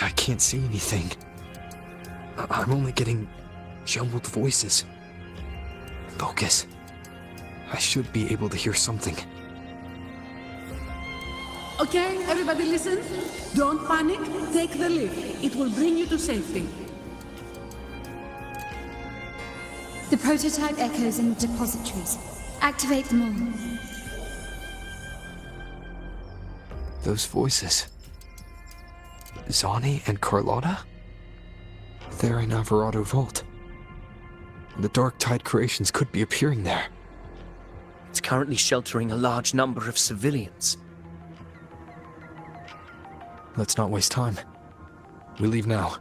I can't see anything. I'm only getting jumbled voices. Focus. I should be able to hear something. Okay, everybody listen. Don't panic. Take the lift. It will bring you to safety. The prototype echoes in the depositories. Activate them all. Those voices. Zani and Carlotta? They're in Alvarado Vault. The Dark Tide creations could be appearing there. It's currently sheltering a large number of civilians. Let's not waste time. We leave now.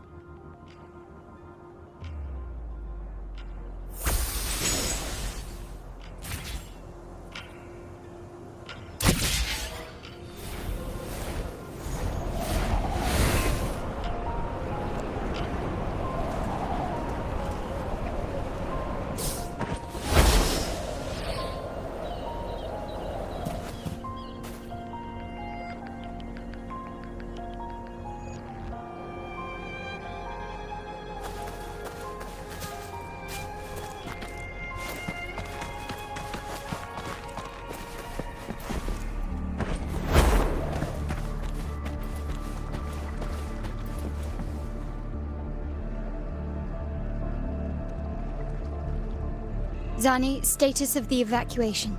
Zani, status of the evacuation.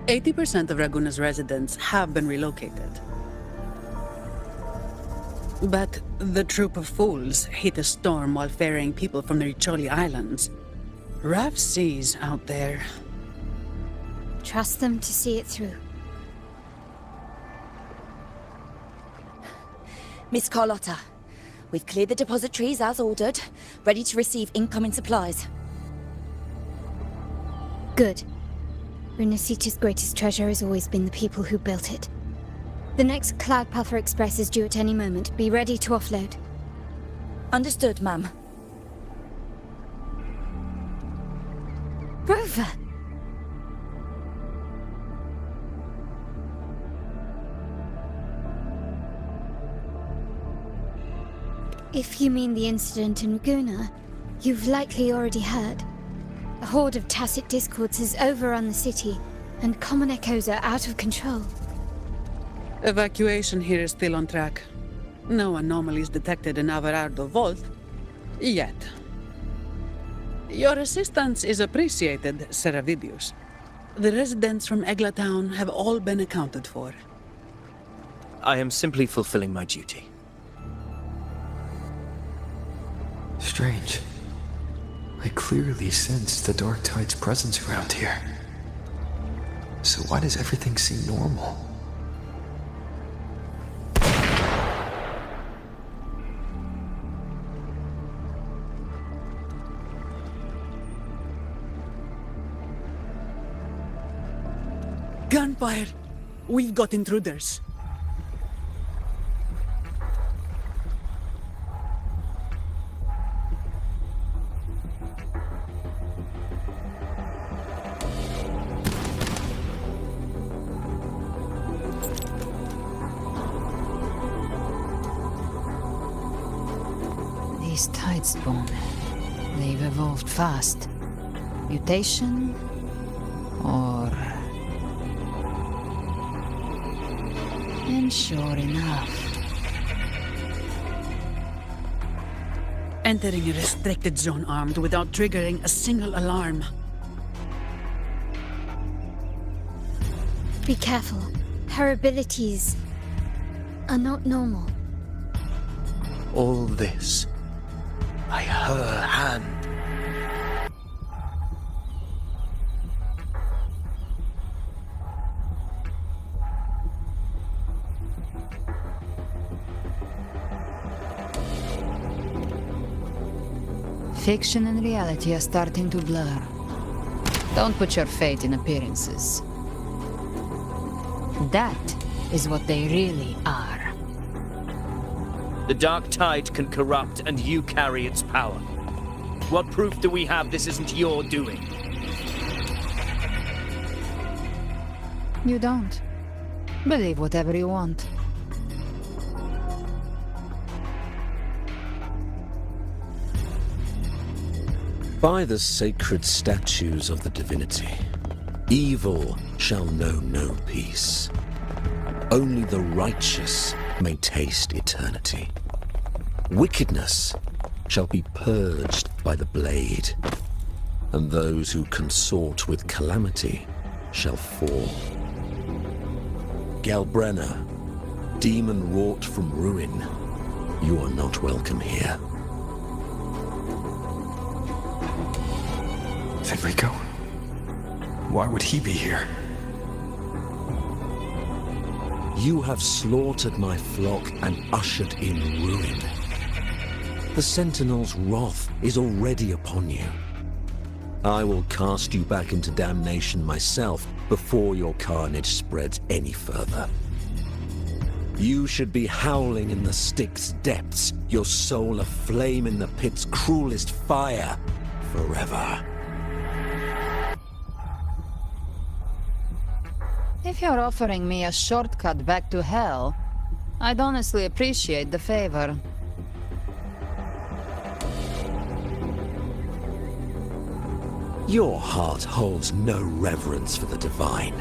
80% of Raguna's residents have been relocated. But the troop of fools hit a storm while ferrying people from the Riccioli Islands. Rough seas out there. Trust them to see it through. Miss Carlotta, we've cleared the depositories as ordered, ready to receive incoming supplies. Good. Rinascita's greatest treasure has always been the people who built it. The next Cloud Puffer Express is due at any moment. Be ready to offload. Understood, ma'am. Rover! If you mean the incident in Raguna, you've likely already heard. A horde of tacit discords has overrun the city, and common echoes are out of control. Evacuation here is still on track. No anomalies detected in Alvarado Vault. Yet. Your assistance is appreciated, Seravidius. The residents from Egla Town have all been accounted for. I am simply fulfilling my duty. Strange. I clearly sense the Dark Tide's presence around here. So why does everything seem normal? Gunfire! We've got intruders. These Tidespawn, they've evolved fast. Mutation? Or... And sure enough... Entering a restricted zone armed without triggering a single alarm. Be careful. Her abilities are not normal. All this by her hand. Fiction and reality are starting to blur. Don't put your faith in appearances. That is what they really are. The Dark Tide can corrupt, and you carry its power. What proof do we have this isn't your doing? You don't. Believe whatever you want. By the sacred statues of the divinity, evil shall know no peace. Only the righteous may taste eternity. Wickedness shall be purged by the blade, and those who consort with calamity shall fall. Galbrenna, demon wrought from ruin, you are not welcome here. Fenrico? Why would he be here? You have slaughtered my flock and ushered in ruin. The Sentinel's wrath is already upon you. I will cast you back into damnation myself before your carnage spreads any further. You should be howling in the Styx's depths, your soul aflame in the pit's cruelest fire, forever. If you're offering me a shortcut back to hell, I'd honestly appreciate the favor. Your heart holds no reverence for the divine.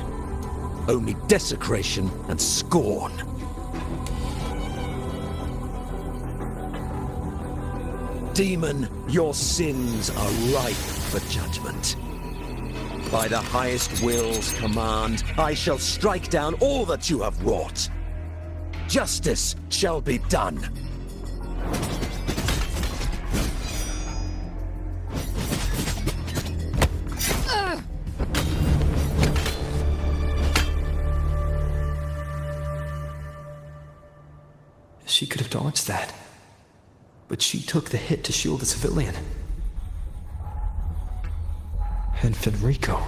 Only desecration and scorn. Demon, your sins are ripe for judgment. By the highest will's command, I shall strike down all that you have wrought. Justice shall be done. She could have dodged that. But she took the hit to shield a civilian. And Fenrico.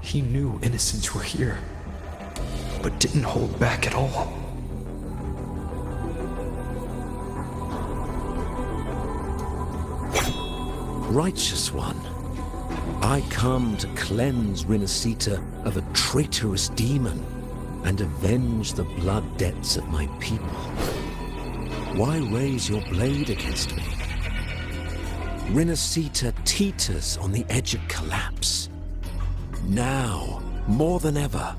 He knew innocents were here, but didn't hold back at all. Righteous one, I come to cleanse Rinascita of a traitorous demon and avenge the blood debts of my people. Why raise your blade against me? Rinascita teeters on the edge of collapse. Now, more than ever,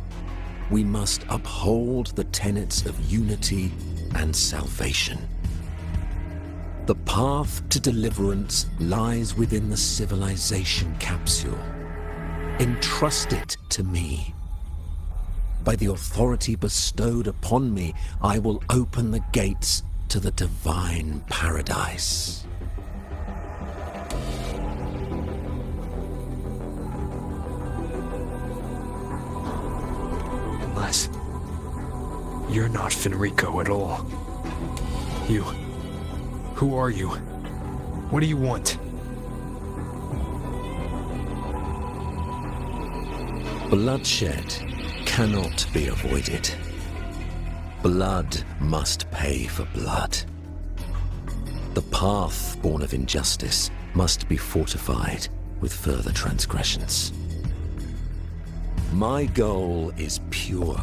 we must uphold the tenets of unity and salvation. The path to deliverance lies within the civilization capsule. Entrust it to me. By the authority bestowed upon me, I will open the gates to the divine paradise. Unless you're not Fenrico at all. You. Who are you? What do you want? Bloodshed cannot be avoided. Blood must pay for blood. The path born of injustice must be fortified with further transgressions. My goal is pure,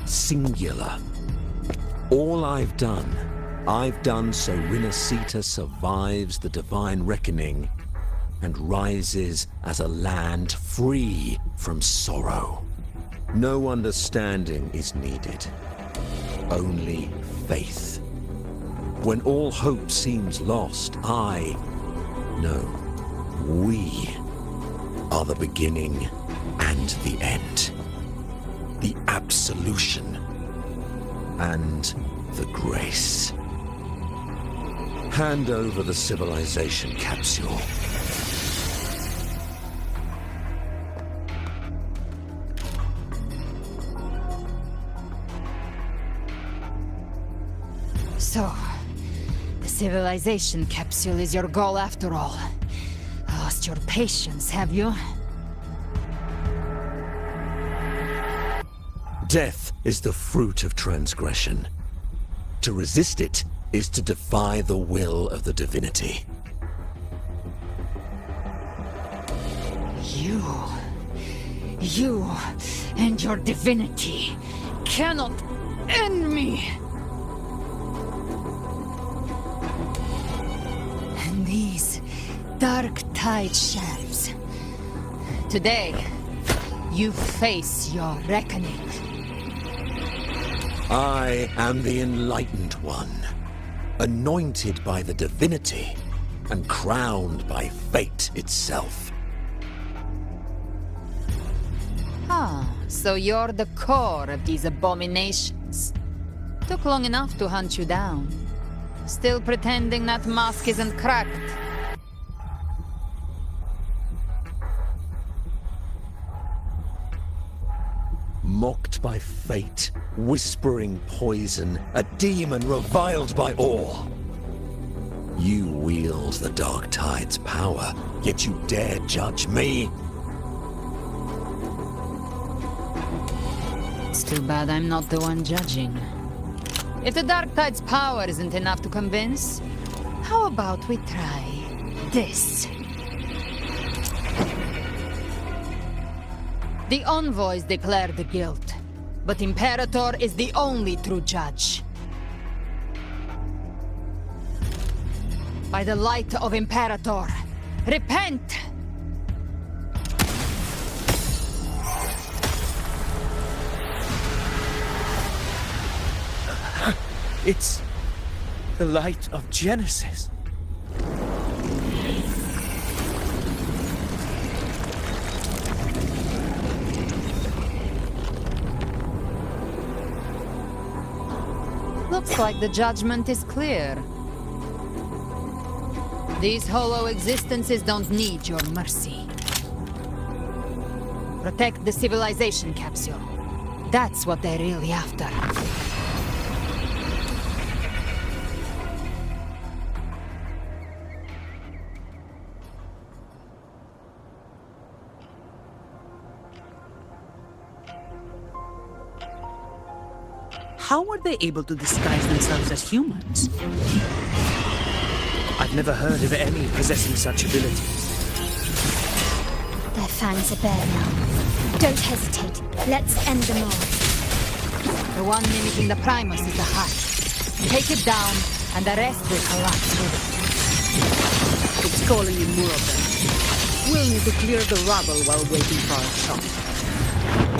singular. All I've done so Rinascita survives the divine reckoning and rises as a land free from sorrow. No understanding is needed, only faith. When all hope seems lost, we are the beginning and the end, the absolution and the grace. Hand over the civilization capsule. So, the civilization capsule is your goal after all. Lost your patience, have you? Death is the fruit of transgression. To resist it is to defy the will of the divinity. You and your divinity cannot end me! And these dark tide sheriffs. Today, you face your reckoning. I am the Enlightened One, anointed by the divinity and crowned by fate itself. Ah, so you're the core of these abominations. Took long enough to hunt you down. Still pretending that mask isn't cracked. Mocked by fate, whispering poison, a demon reviled by all. You wield the Dark Tide's power, yet you dare judge me? It's too bad I'm not the one judging. If the Dark Tide's power isn't enough to convince, how about we try this? The envoys declare the guilt, but Imperator is the only true judge. By the light of Imperator, repent! It's the light of Genesis. Looks like the judgment is clear. These hollow existences don't need your mercy. Protect the civilization capsule. That's what they're really after. How were they able to disguise themselves as humans? I've never heard of any possessing such abilities. Their fangs are bare now. Don't hesitate. Let's end them all. The one mimicking the Primus is the heart. Take it down, and the rest will collapse with it. It's calling in more of them. We'll need to clear the rubble while waiting for our shot.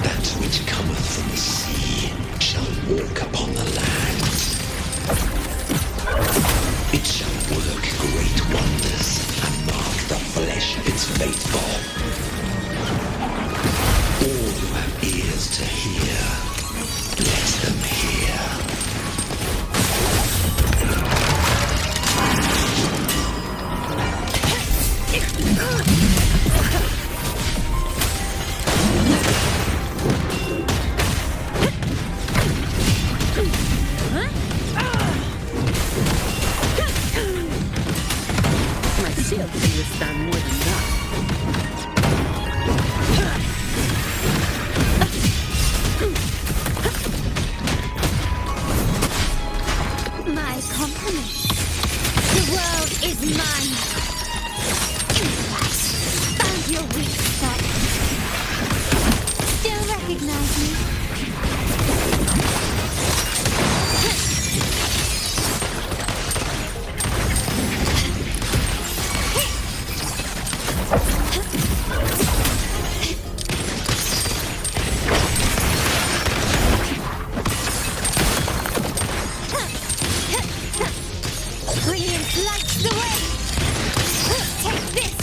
That which cometh from the sea shall walk upon the land. It shall work great wonders and mark the flesh its faithful. All who have ears to hear, let them hear. My shield can withstand more than that. My compliments. The world is mine. Found your weak spot. Still recognize me? Brilliant lights the way! Take this!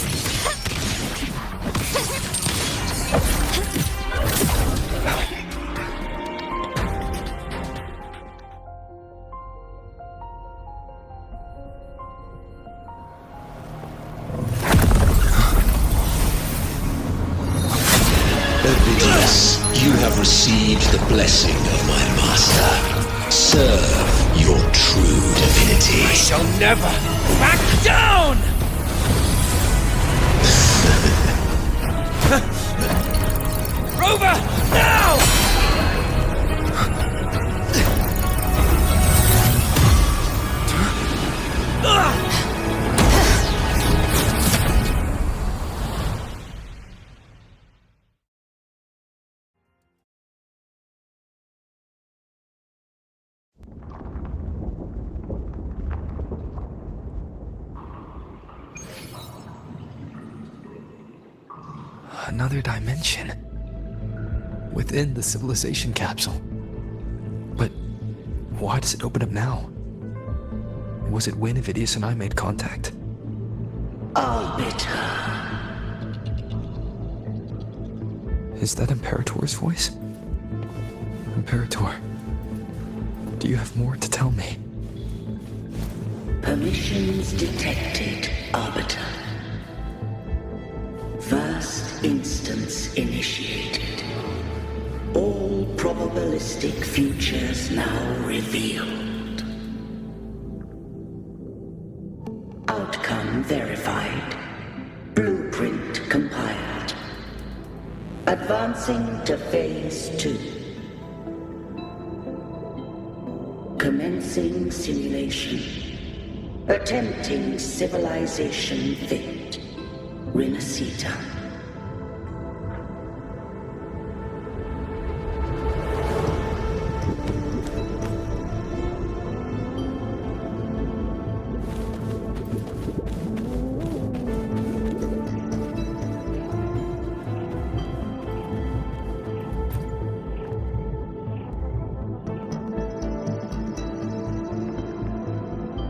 Ovidius, you have received the blessing of my master. Serve your true divinity. I shall never back down! Rover, now! Another dimension. Within the civilization capsule. But why does it open up now? Was it when Avidius and I made contact? Arbiter. Is that Imperator's voice? Imperator, do you have more to tell me? Permissions detected, Arbiter. First instance initiated. All probabilistic futures now revealed. Outcome verified. Blueprint compiled. Advancing to Phase 2. Commencing simulation. Attempting civilization fit. Rinascita.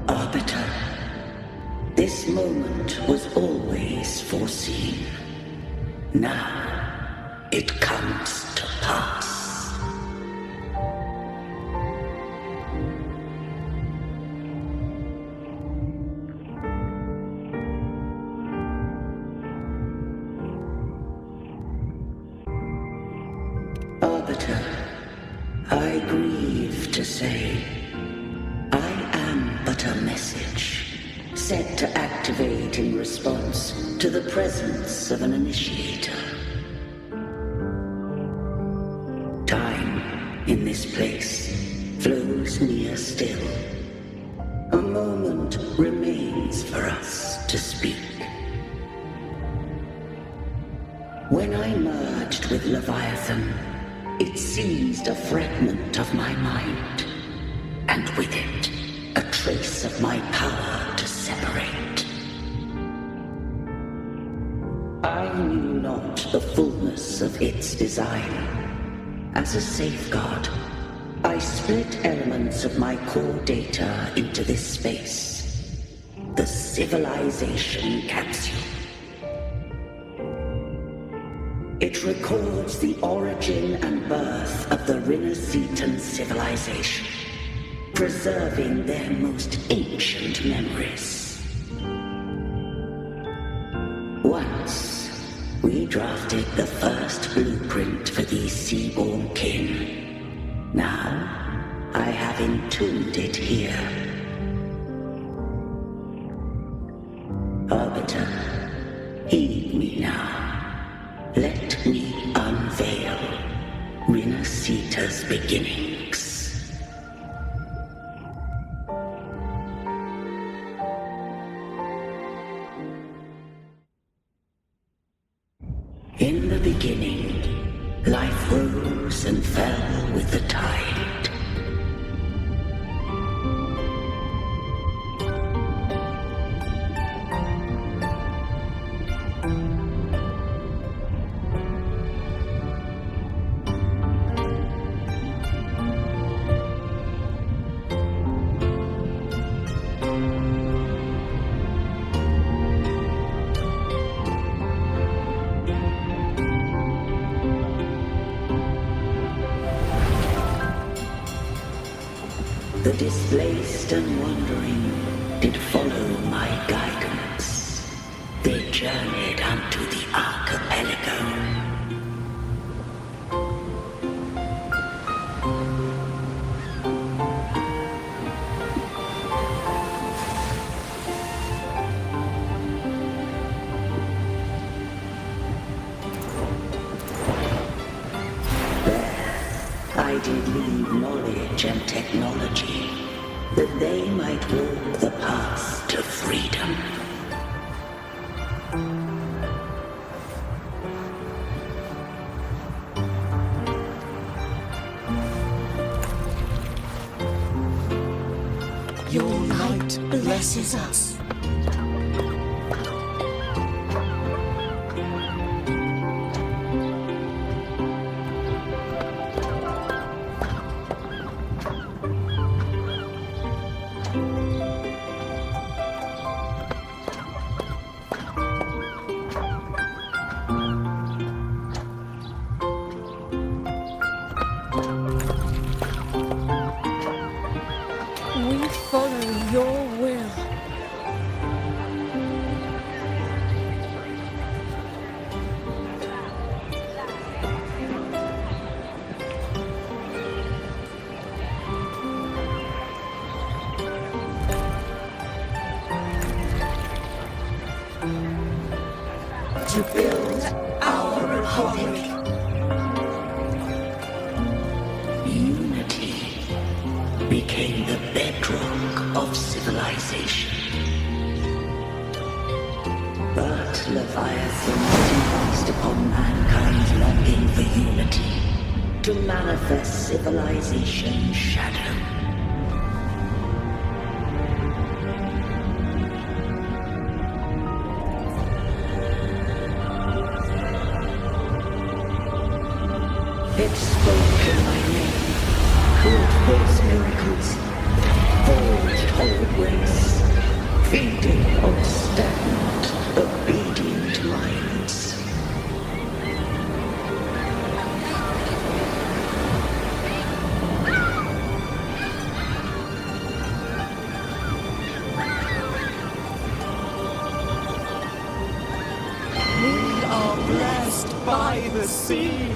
Arbiter. This moment was always foreseen. Now, it comes to pass. Arbiter, I grieve to say, I am but a message. Set to activate in response to the presence of an initiator. Time in this place flows near still. A moment remains for us to speak. When I merged with Leviathan, it seized a fragment of my mind, and with it, a trace of my power to separate. I knew not the fullness of its design. As a safeguard, I split elements of my core data into this space, the civilization capsule. It records the origin and birth of the Rinascitan civilization, preserving their most ancient memories. Once, we drafted the first blueprint for these seaborn kin. Now, I have entombed it here. Arbiter, heed me now. Let me unveil Rinascita's beginnings. In the beginning, life rose and fell with the tide. The displaced and wandering did follow my guidance. They journeyed unto the archipelago. I did leave knowledge and technology, that they might walk the path to freedom. Your light blesses us. to build our republic. Unity became the bedrock of civilization. But Leviathan seized upon mankind's longing for unity to manifest civilization's shadow. It spoke in my name, could force miracles, forged whole race, feeding on stagnant, obedient minds. We are blessed by the sea.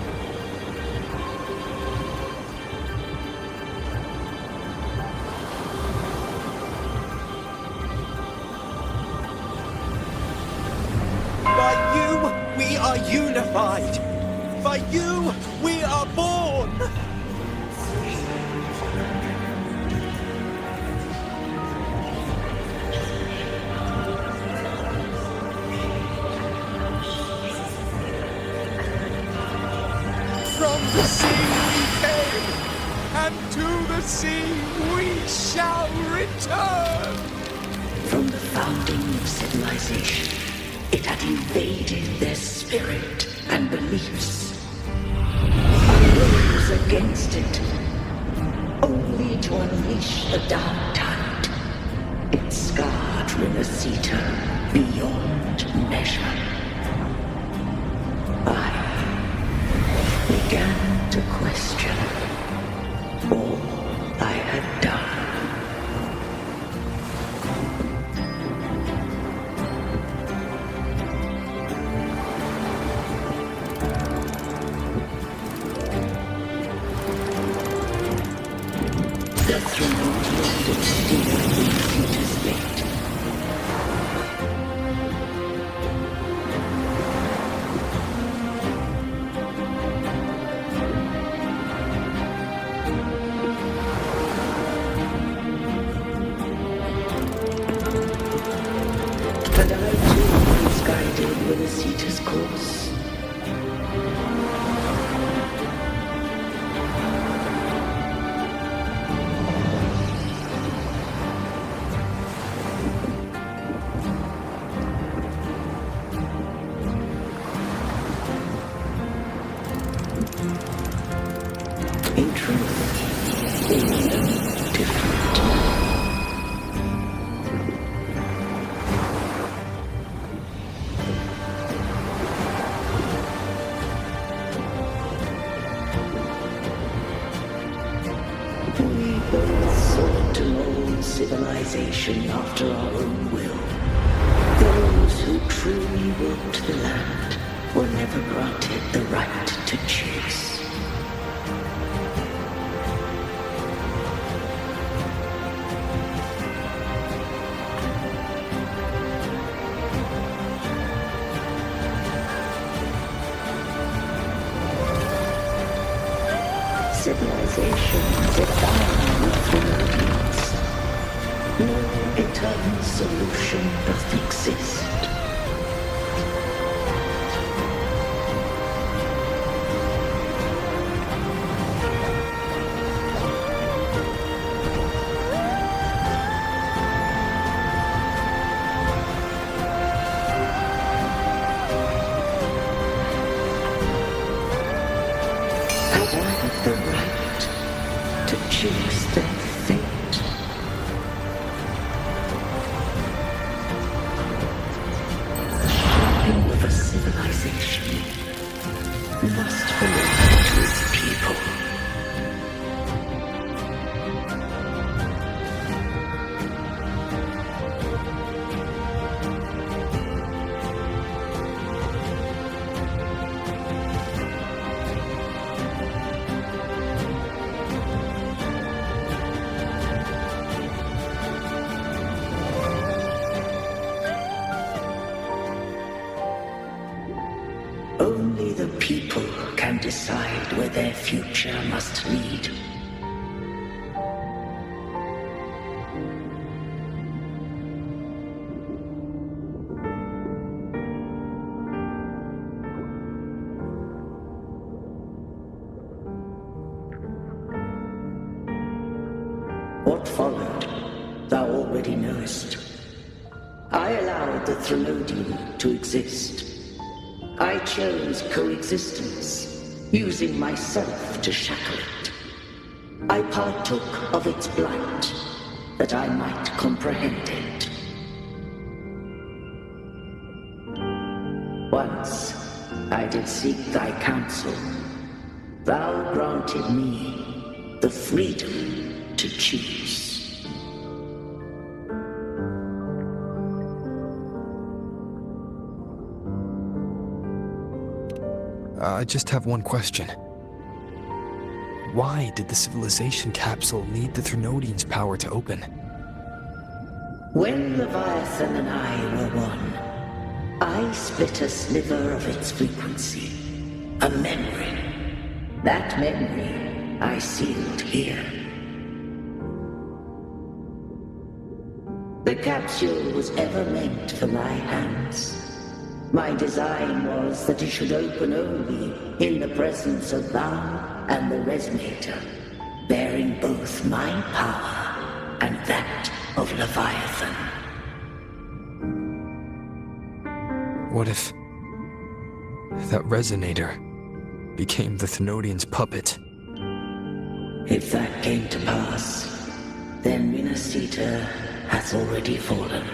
By you, we are unified. By you, we are born. From the sea we came, and to the sea we shall return. From the founding of civilization, it had invaded their spirit and beliefs. Arose against it, only to unleash the dark tide. It scarred Rinascita beyond measure. I began to question all I had done. The throne lifted still Rinascita's gate. And I too was guided Rinascita's course. In truth, they were no different. We both sought to mold civilization after our own will. Those who truly walked the land were never granted the right to choose. Civilization is a diamond through obedience. No eternal solution doth exist. Have I the right to choose their fate? future must lead. What followed, thou already knowest. I allowed the Threnodium to exist. I chose coexistence, using myself to shackle it. I partook of its blight, that I might comprehend it. Once I did seek thy counsel. Thou granted me the freedom to choose. I just have one question. Why did the civilization capsule need the Threnodian's power to open? When Leviathan and I were one, I split a sliver of its frequency. A memory. That memory I sealed here. The capsule was ever meant for my hands. My design was that it should open only in the presence of thou and the Resonator, bearing both my power and that of Leviathan. What if that Resonator became the Thenodian's puppet? If that came to pass, then Rinascita has already fallen,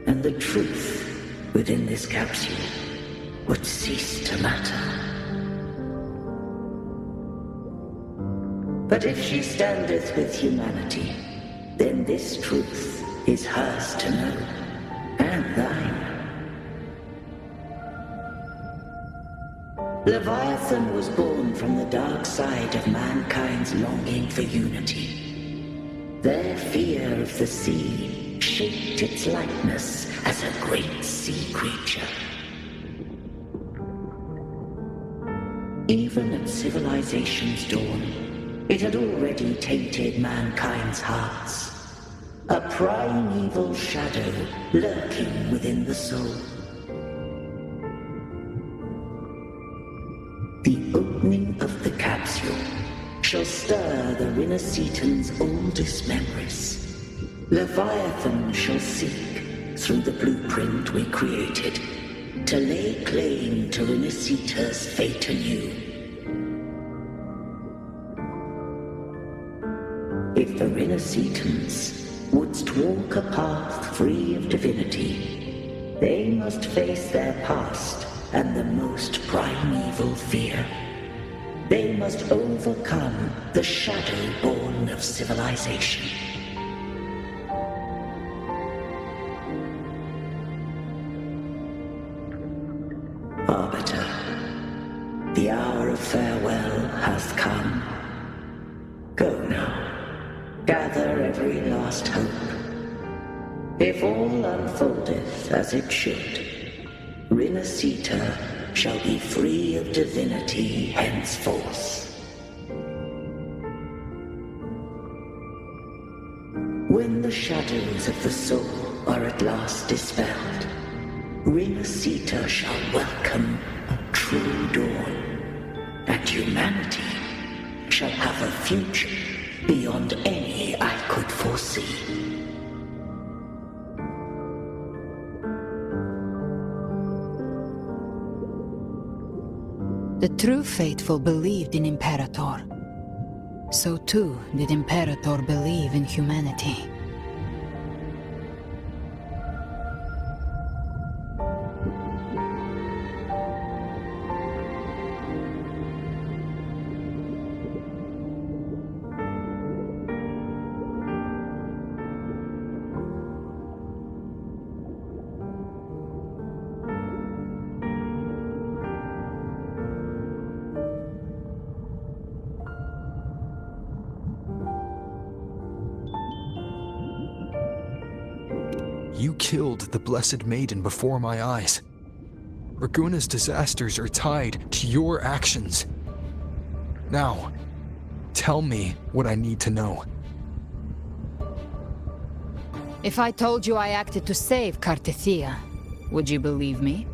and the truth within this capsule would cease to matter. But if she standeth with humanity, then this truth is hers to know, and thine. Leviathan was born from the dark side of mankind's longing for unity. Their fear of the sea shaped its likeness as a great sea creature. Even at civilization's dawn, it had already tainted mankind's hearts. A primeval shadow lurking within the soul. The opening of the capsule shall stir the Rinascitan's oldest memories. Leviathan shall seek, through the blueprint we created, to lay claim to Rinascita's fate anew. If the Rinascitans wouldst walk a path free of divinity, they must face their past and the most primeval fear. They must overcome the shadow born of civilization. Arbiter, the hour of farewell hath come. Go now, gather every last hope. If all unfoldeth as it should, Rinascita shall be free of divinity henceforth. When the shadows of the soul are at last dispelled, Rinascita shall welcome a true dawn, and humanity shall have a future beyond any I could foresee. The true faithful believed in Imperator. So too did Imperator believe in humanity. You killed the Blessed Maiden before my eyes. Raguna's disasters are tied to your actions. Now, tell me what I need to know. If I told you I acted to save Cartethia, would you believe me?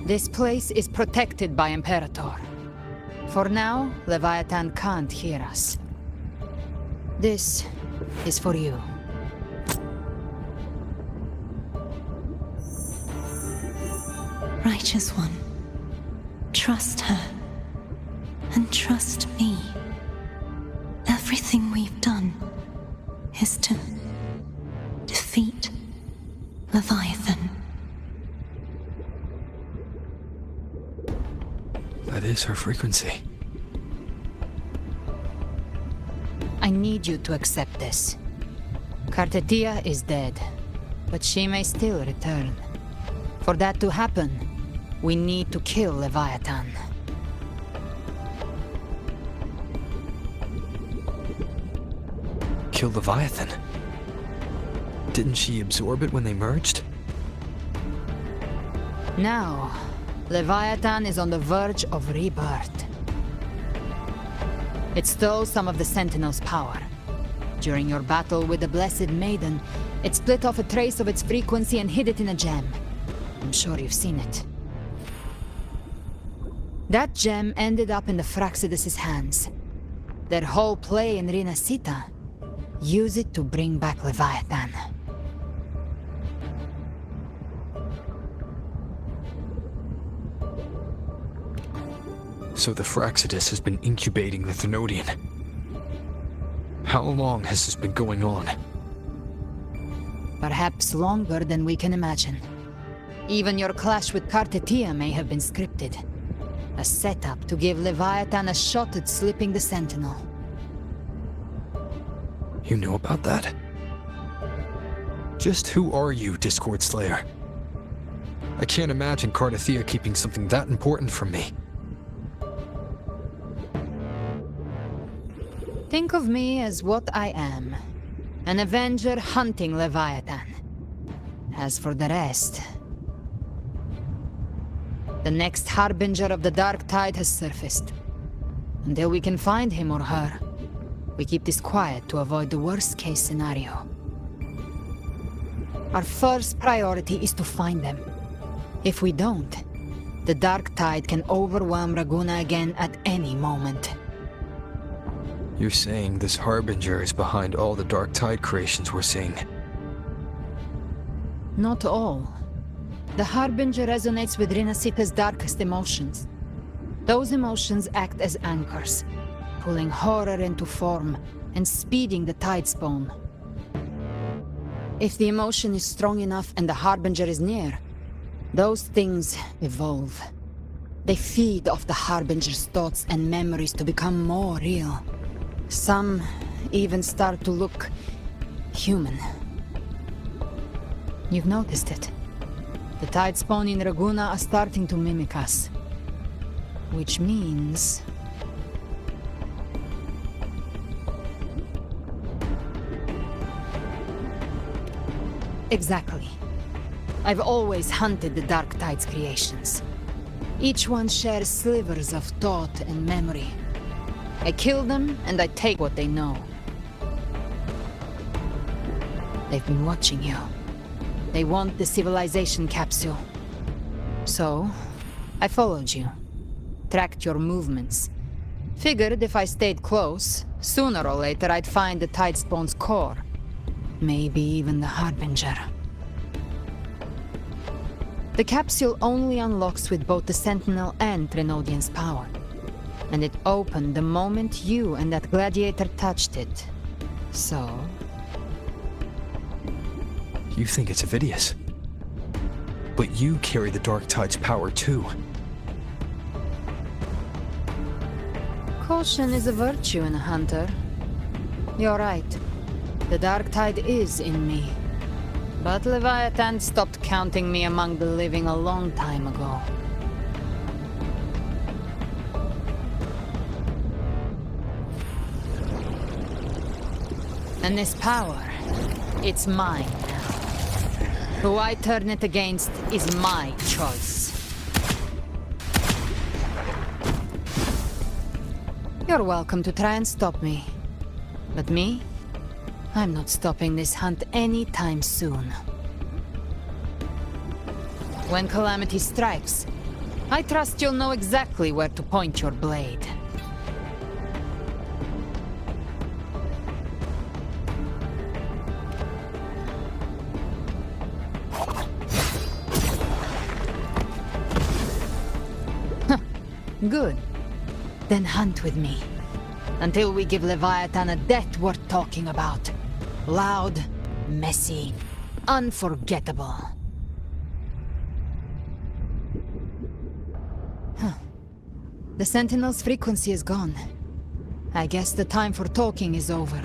This place is protected by Imperator. For now, Leviathan can't hear us. This is for you. Righteous One, trust her. And trust me. Everything we've done is to defeat Leviathan. That is her frequency. I need you to accept this. Cartethia is dead, but she may still return. For that to happen, we need to kill Leviathan. Kill Leviathan? Didn't she absorb it when they merged? Now, Leviathan is on the verge of rebirth. It stole some of the Sentinel's power. During your battle with the Blessed Maiden, it split off a trace of its frequency and hid it in a gem. I'm sure you've seen it. That gem ended up in the Fraxidus' hands. Their whole play in Rinascita. Use it to bring back Leviathan. So the Fraxidus has been incubating the Thenodian. How long has this been going on? Perhaps longer than we can imagine. Even your clash with Cartethia may have been scripted. A setup to give Leviathan a shot at slipping the Sentinel. You know about that? Just who are you, Discord Slayer? I can't imagine Cartethia keeping something that important from me. Think of me as what I am. An Avenger hunting Leviathan. As for the rest... The next Harbinger of the Dark Tide has surfaced. Until we can find him or her, we keep this quiet to avoid the worst-case scenario. Our first priority is to find them. If we don't, the Dark Tide can overwhelm Raguna again at any moment. You're saying this Harbinger is behind all the Dark Tide creations we're seeing? Not all. The Harbinger resonates with Rinascita's darkest emotions. Those emotions act as anchors, pulling horror into form and speeding the tide spawn. If the emotion is strong enough and the Harbinger is near, those things evolve. They feed off the Harbinger's thoughts and memories to become more real. Some even start to look human. You've noticed it. The tide spawn in Raguna are starting to mimic us. Which means... Exactly. I've always hunted the Dark Tide's creations. Each one shares slivers of thought and memory. I kill them, and I take what they know. They've been watching you. They want the civilization capsule. So, I followed you. Tracked your movements. Figured if I stayed close, sooner or later I'd find the Tidespawn's core. Maybe even the Harbinger. The capsule only unlocks with both the Sentinel and Thenodian's power. And it opened the moment you and that gladiator touched it. So... You think it's Avidius. But you carry the Dark Tide's power too. Caution is a virtue in a hunter. You're right. The Dark Tide is in me. But Leviathan stopped counting me among the living a long time ago. And this power, it's mine now. Who I turn it against is my choice. You're welcome to try and stop me. But me? I'm not stopping this hunt anytime soon. When calamity strikes, I trust you'll know exactly where to point your blade. Good. Then hunt with me. Until we give Leviathan a death worth talking about. Loud, messy, unforgettable. The Sentinel's frequency is gone. I guess the time for talking is over.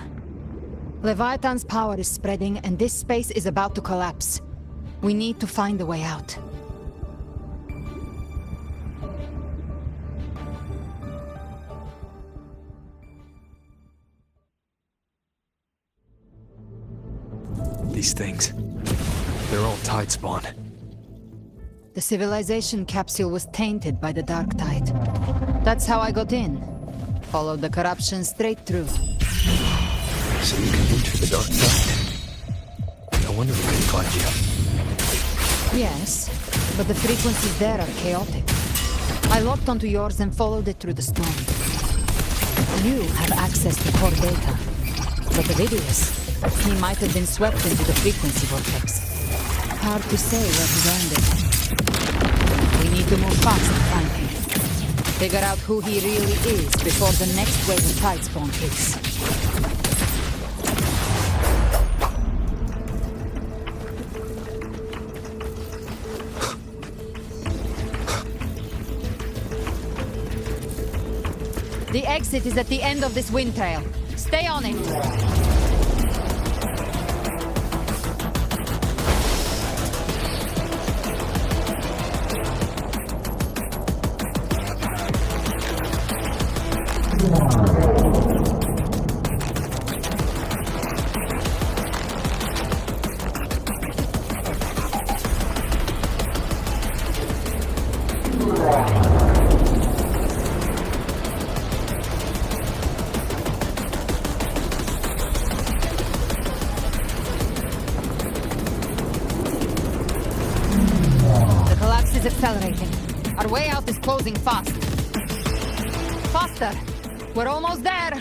Leviathan's power is spreading, and this space is about to collapse. We need to find a way out. These things, they're all tide spawn. The civilization capsule was tainted by the dark tide. That's how I got in. Followed the corruption straight through. So you can enter the dark tide? No wonder we couldn't find you. Yes, but the frequencies there are chaotic. I locked onto yours and followed it through the storm. You have access to core data, but Ovidius, he might have been swept into the frequency vortex. Hard to say where he landed. We need to move fast to find him. Figure out who he really is before the next wave of tide spawn hits. The exit is at the end of this wind trail. Stay on it. Accelerating. Our way out is closing fast. Faster! We're almost there!